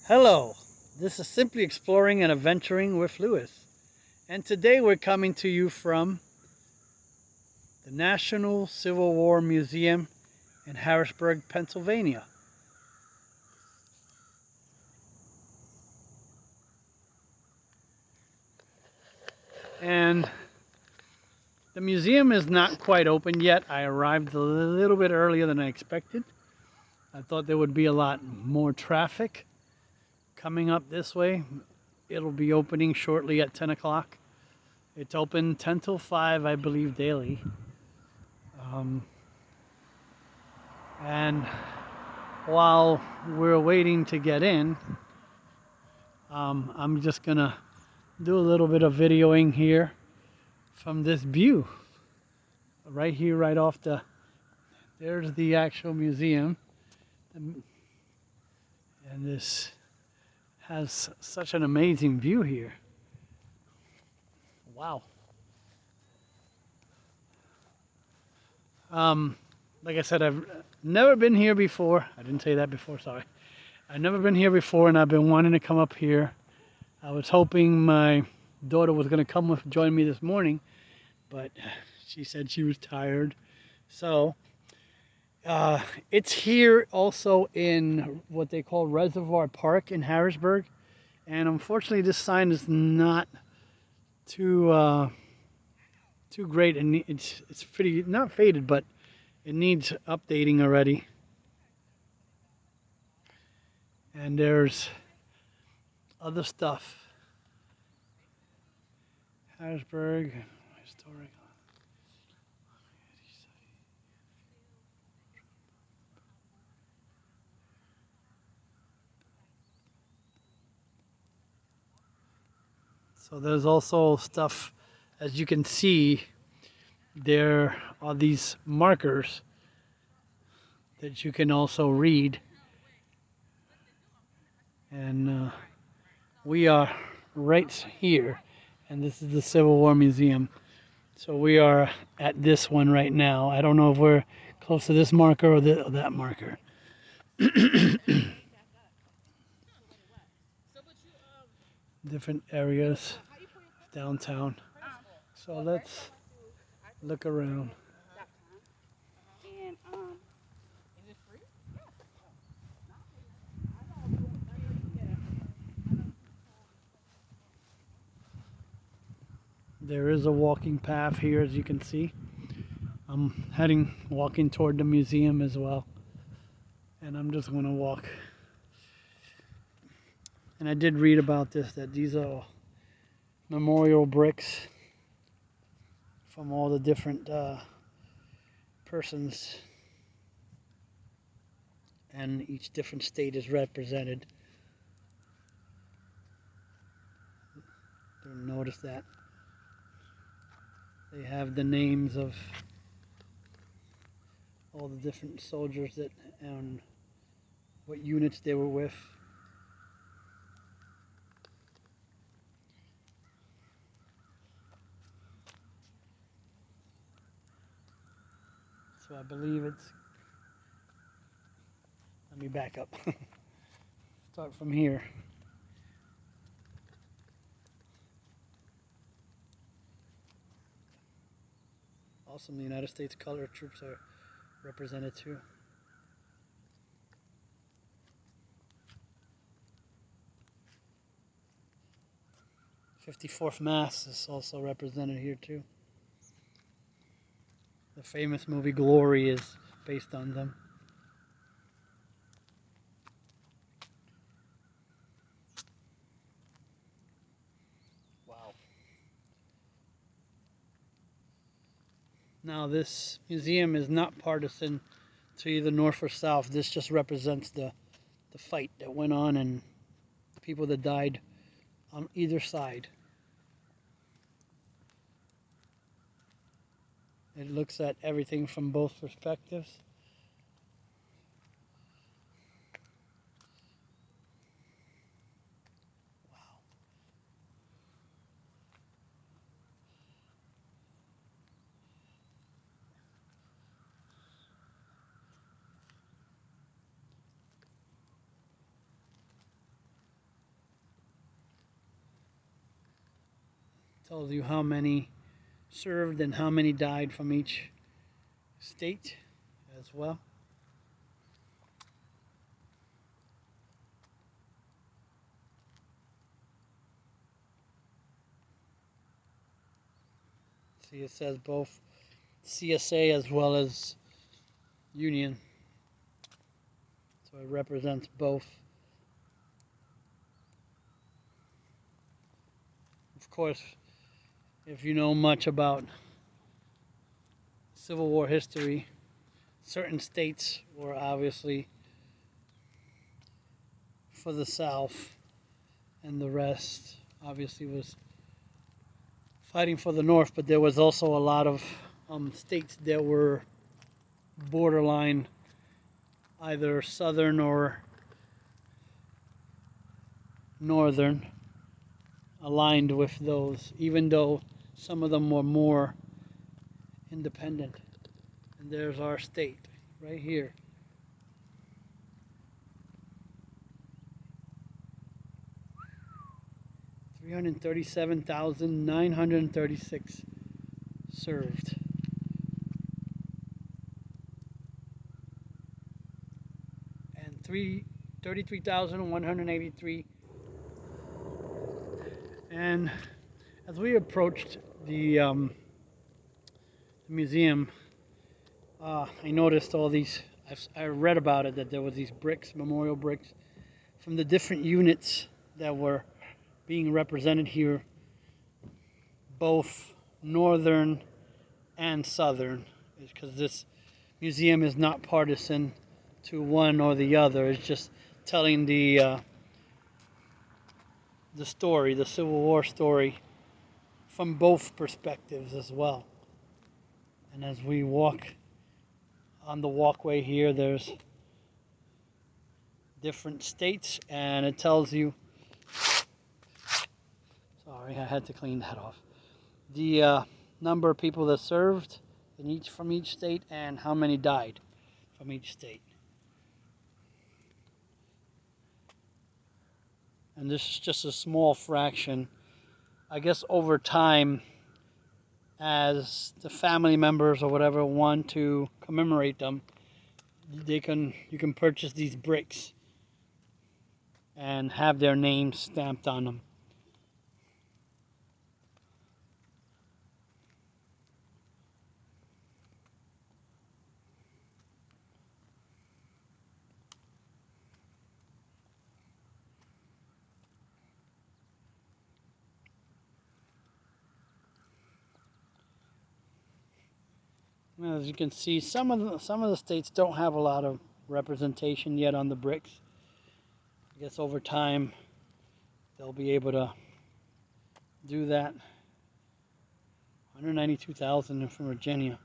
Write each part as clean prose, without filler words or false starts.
Hello, this is Simply Exploring and Adventuring with Lewis. And today we're coming to you from the National Civil War Museum in Harrisburg, Pennsylvania. And the museum is not quite open yet. I arrived a little bit earlier than I expected. I thought there would be a lot more traffic coming up this way. It'll be opening shortly at 10 o'clock. It's open 10 till 5, I believe, daily. And while we're waiting to get in, I'm just gonna do a little bit of videoing here from this view. Right here, right off there's the actual museum. And this has such an amazing view here. Wow. Like I said, I've never been here before. I didn't say that before, sorry. I've never been here before, and I've been wanting to come up here. I was hoping my daughter was going to join me this morning, but she said she was tired. So it's here also in what they call Reservoir Park in Harrisburg, and unfortunately this sign is not too great, and it's pretty, not faded, but it needs updating already. And there's other stuff. Harrisburg Historic. So there's also stuff, as you can see, there are these markers that you can also read. And we are right here, and this is the Civil War Museum. So we are at this one right now. I don't know if we're close to this marker or that marker. Different areas downtown. So let's look around. There is a walking path here, as you can see. I'm walking toward the museum as well. And I'm just going to walk. And I did read about this, that these are memorial bricks from all the different persons, and each different state is represented. You'll notice that they have the names of all the different soldiers and what units they were with. So I believe it's, let me back up. Start from here. Awesome, the United States colored troops are represented too. 54th Mass is also represented here too. The famous movie Glory is based on them. Wow. Now this museum is not partisan to either north or south. This just represents the fight that went on and the people that died on either side. It looks at everything from both perspectives. Wow. Tells you how many served and how many died from each state as well. See, it says both CSA as well as Union. So it represents both. Of course, if you know much about Civil War history, certain states were obviously for the South, and the rest obviously was fighting for the North, but there was also a lot of states that were borderline either Southern or Northern, aligned with those, even though some of them were more independent. And there's our state right here. $337,936 served. And 33,183. And as we approached the museum, I noticed all these. I read about it, that there was these bricks, memorial bricks, from the different units that were being represented here, both northern and southern, because this museum is not partisan to one or the other. It's just telling the story, the Civil War story, from both perspectives as well. And as we walk on the walkway here, there's different states, and it tells you, sorry, I had to clean that off, the number of people that served from each state and how many died from each state. And this is just a small fraction. I guess over time, as the family members or whatever want to commemorate them, you can purchase these bricks and have their names stamped on them. As you can see, some of the states don't have a lot of representation yet on the bricks. I guess over time they'll be able to do that. 192,000 from Virginia.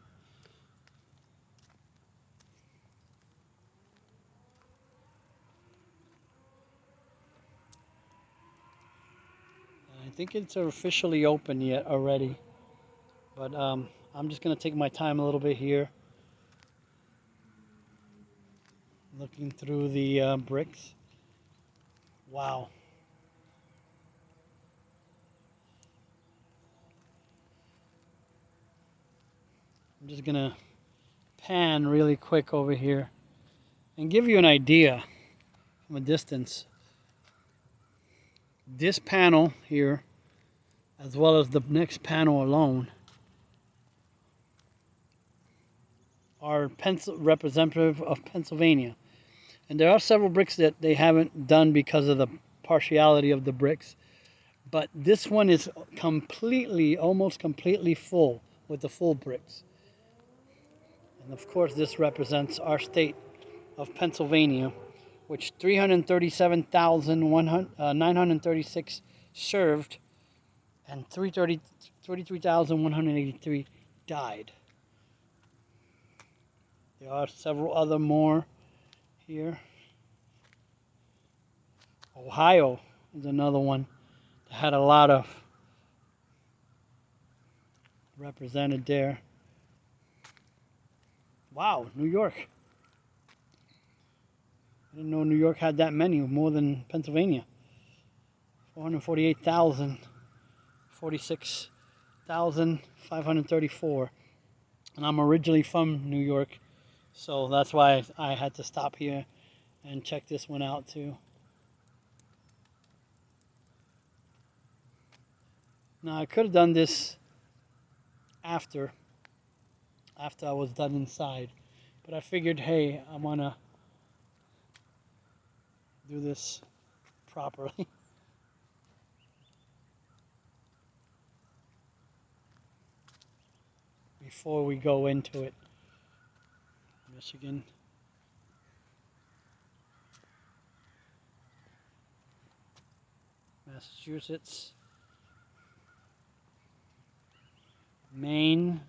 I think it's officially open yet already, but I'm just going to take my time a little bit here, looking through the bricks. Wow. I'm just going to pan really quick over here and give you an idea from a distance. This panel here, as well as the next panel alone, are representative of Pennsylvania. And there are several bricks that they haven't done because of the partiality of the bricks. But this one is completely, almost completely full with the full bricks. And of course this represents our state of Pennsylvania, which 337,936 served and 33,183 died. There are several other more here. Ohio is another one that had a lot of represented there. Wow, New York. I didn't know New York had that many, more than Pennsylvania. 448,046 1,534. And I'm originally from New York, so that's why I had to stop here and check this one out too. Now I could have done this after I was done inside, but I figured, hey, I want to do this properly. Before we go into it. Michigan. Massachusetts. Maine.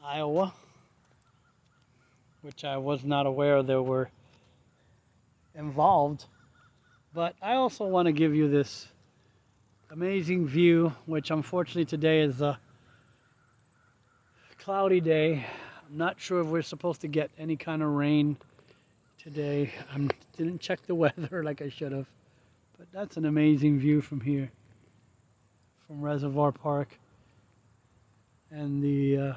Iowa. Which I was not aware they were involved. But I also want to give you this amazing view, which unfortunately today is a cloudy day. I'm not sure if we're supposed to get any kind of rain today. I didn't check the weather like I should have. But that's an amazing view from here, from Reservoir Park and the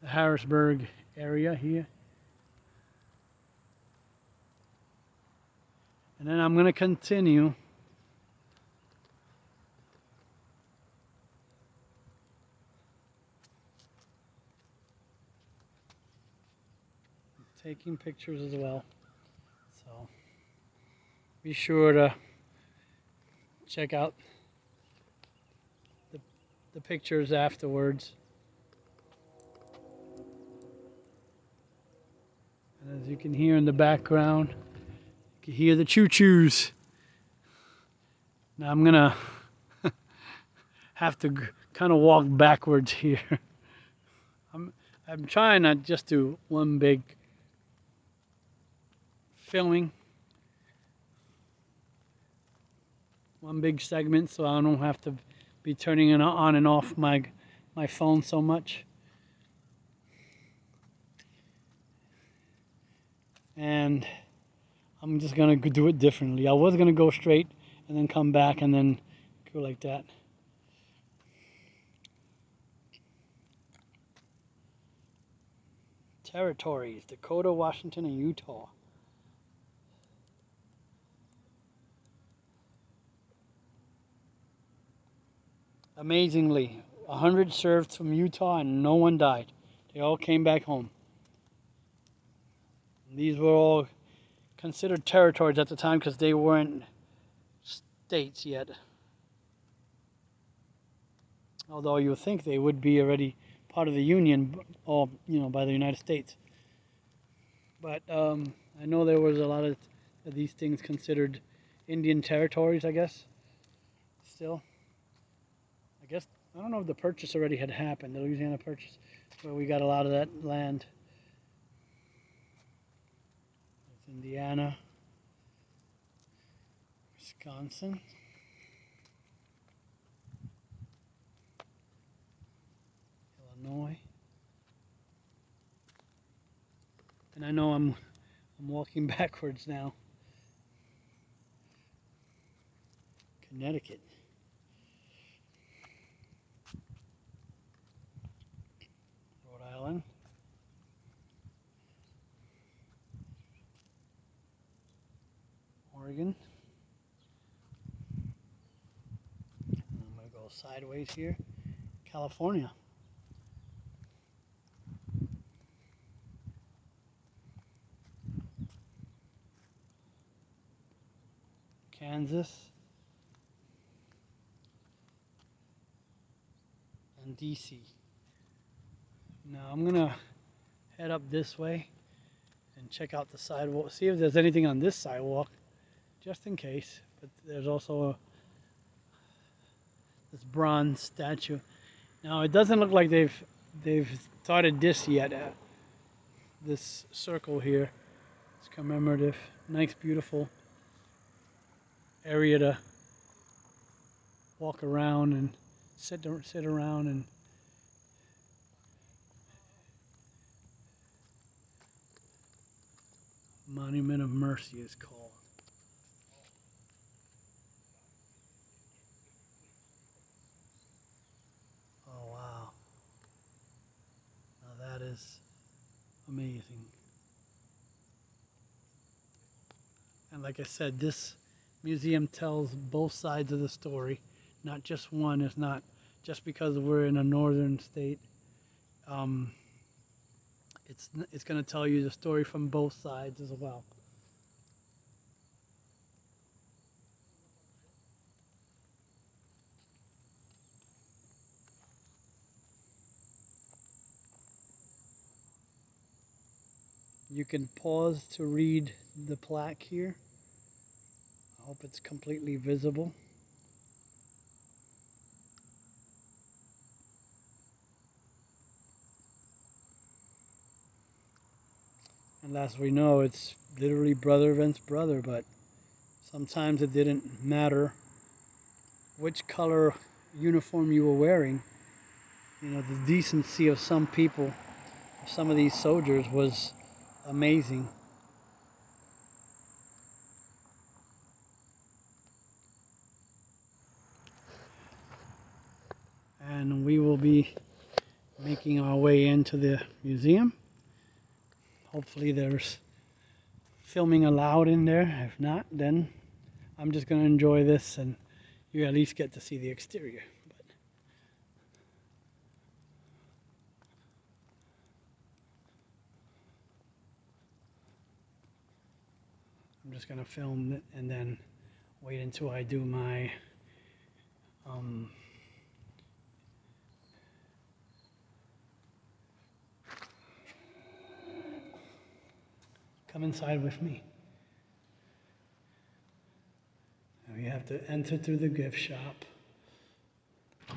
Harrisburg area here. And then I'm going to continue taking pictures as well. So be sure to check out the pictures afterwards. And as you can hear in the background, you can hear the choo-choos. Now I'm gonna have to kind of walk backwards here. I'm trying not just do one big filming, one big segment, so I don't have to be turning it on and off my phone so much. And I'm just gonna do it differently. I was gonna go straight and then come back and then go like that. Territories: Dakota, Washington, and Utah. Amazingly, 100 served from Utah and no one died. They all came back home. And these were all considered territories at the time because they weren't states yet. Although you would think they would be already part of the Union, or by the United States. But I know there was a lot of these things considered Indian territories, I guess. Still, I guess I don't know if the purchase already had happened. The Louisiana Purchase, where we got a lot of that land. That's Indiana, Wisconsin, Illinois, and I know I'm walking backwards now. Connecticut. Rhode Island. Oregon. I'm going to go sideways here. California. Kansas. And DC. Now I'm going to head up this way and check out the sidewalk. See if there's anything on this sidewalk, just in case. But there's also this bronze statue. Now it doesn't look like they've started this yet. This circle here, it's commemorative. Nice, beautiful area to walk around and sit around and Monument of Mercy is called. Amazing. And like I said, this museum tells both sides of the story, not just one. It's not just because we're in a northern state. Um, it's going to tell you the story from both sides as well. You can pause to read the plaque here. I hope it's completely visible. And as we know, it's literally brother against brother, but sometimes it didn't matter which color uniform you were wearing. You know, the decency of some people, some of these soldiers was amazing. And we will be making our way into the museum. Hopefully there's filming allowed in there. If not, then I'm just going to enjoy this and you at least get to see the exterior. But I'm just going to film it and then wait until I do my come inside with me. Now you have to enter through the gift shop. Now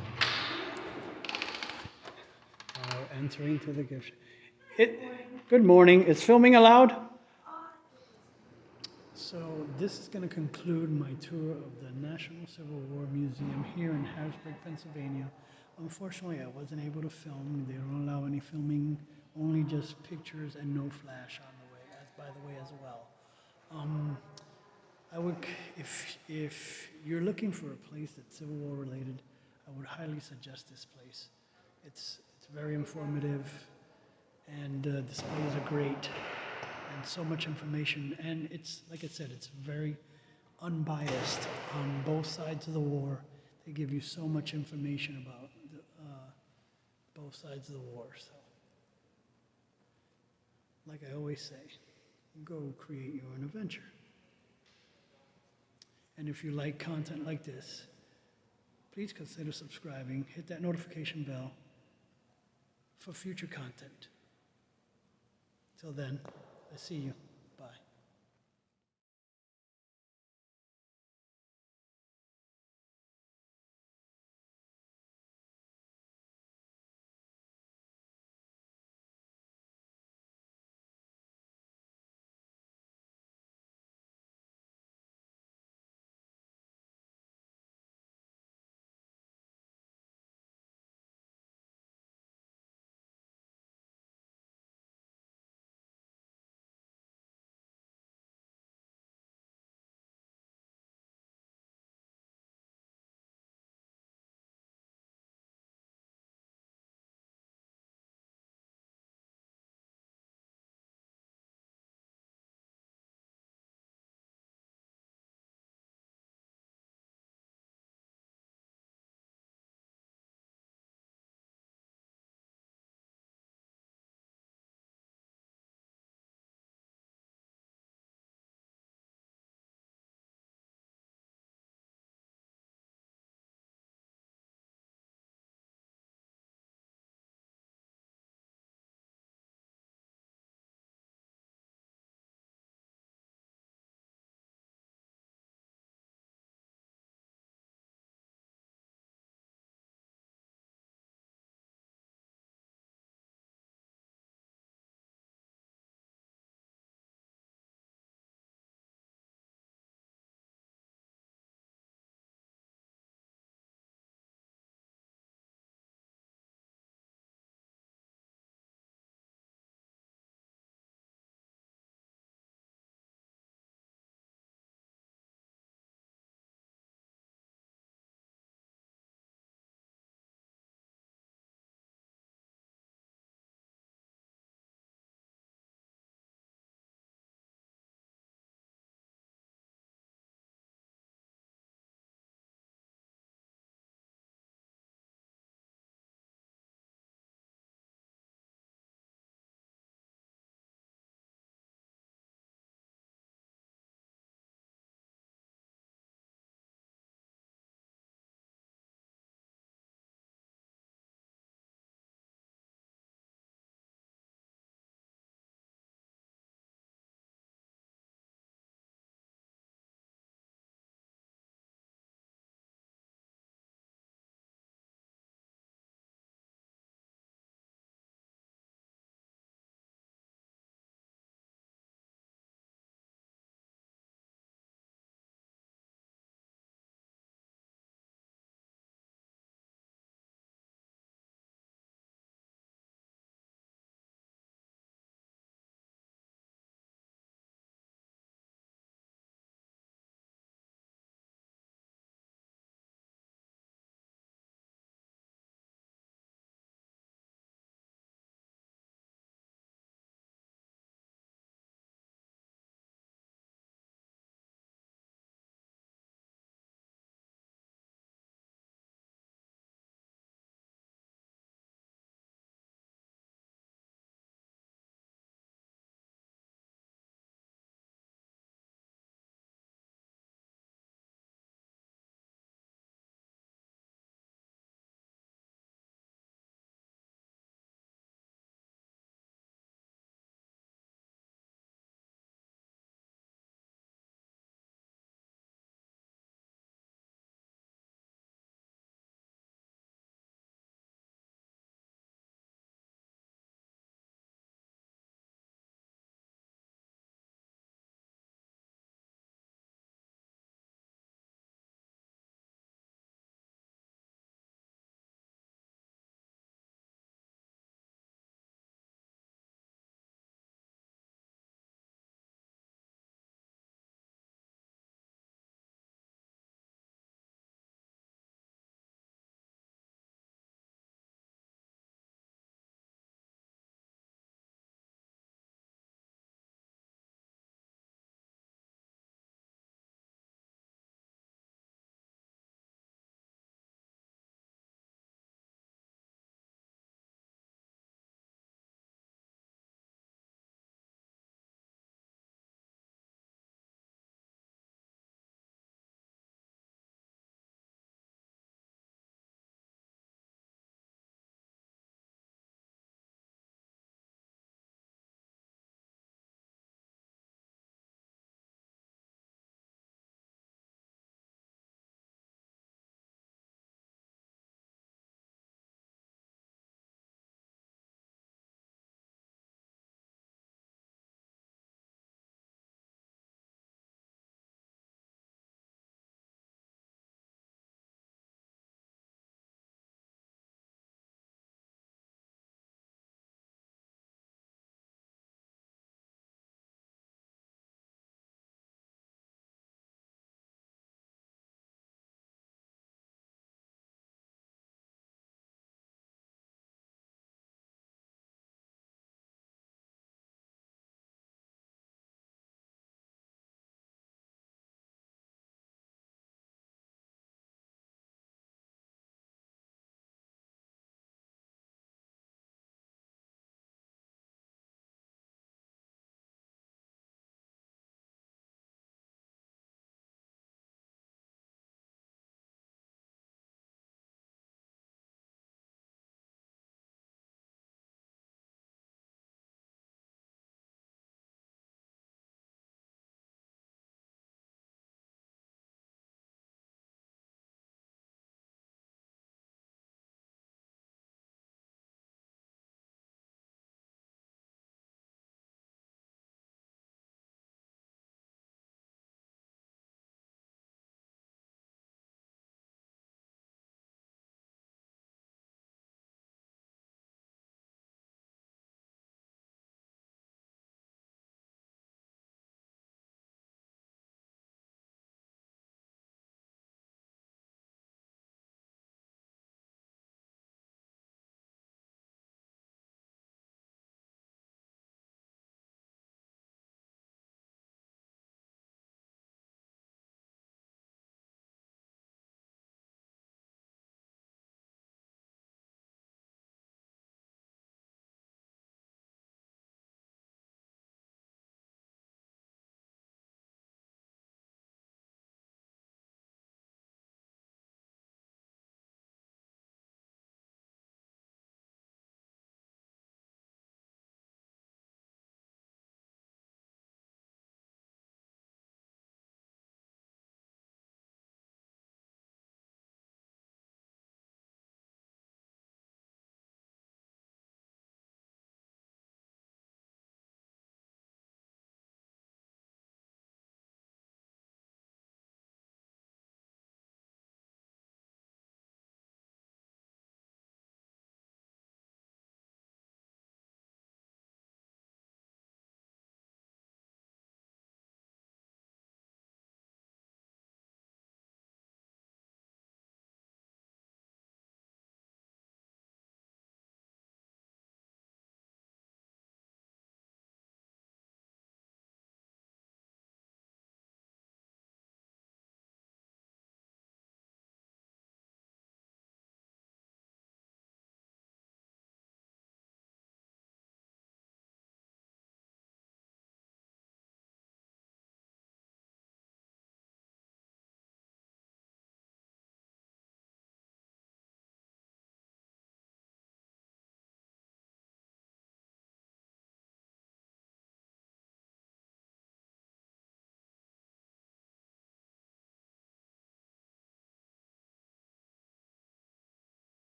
we're entering through the gift shop. Good morning. Is filming allowed? So this is going to conclude my tour of the National Civil War Museum here in Harrisburg, Pennsylvania. Unfortunately, I wasn't able to film. They don't allow any filming, only just pictures and no flash on the way, by the way as well. I would, if you're looking for a place that's Civil War related, I would highly suggest this place. It's very informative, and displays are great, and so much information. And it's, like I said, it's very unbiased on both sides of the war. They give you so much information about both sides of the war. So, like I always say, go create your own adventure. And if you like content like this, please consider subscribing. Hit that notification bell for future content. Till then, I see you. Bye.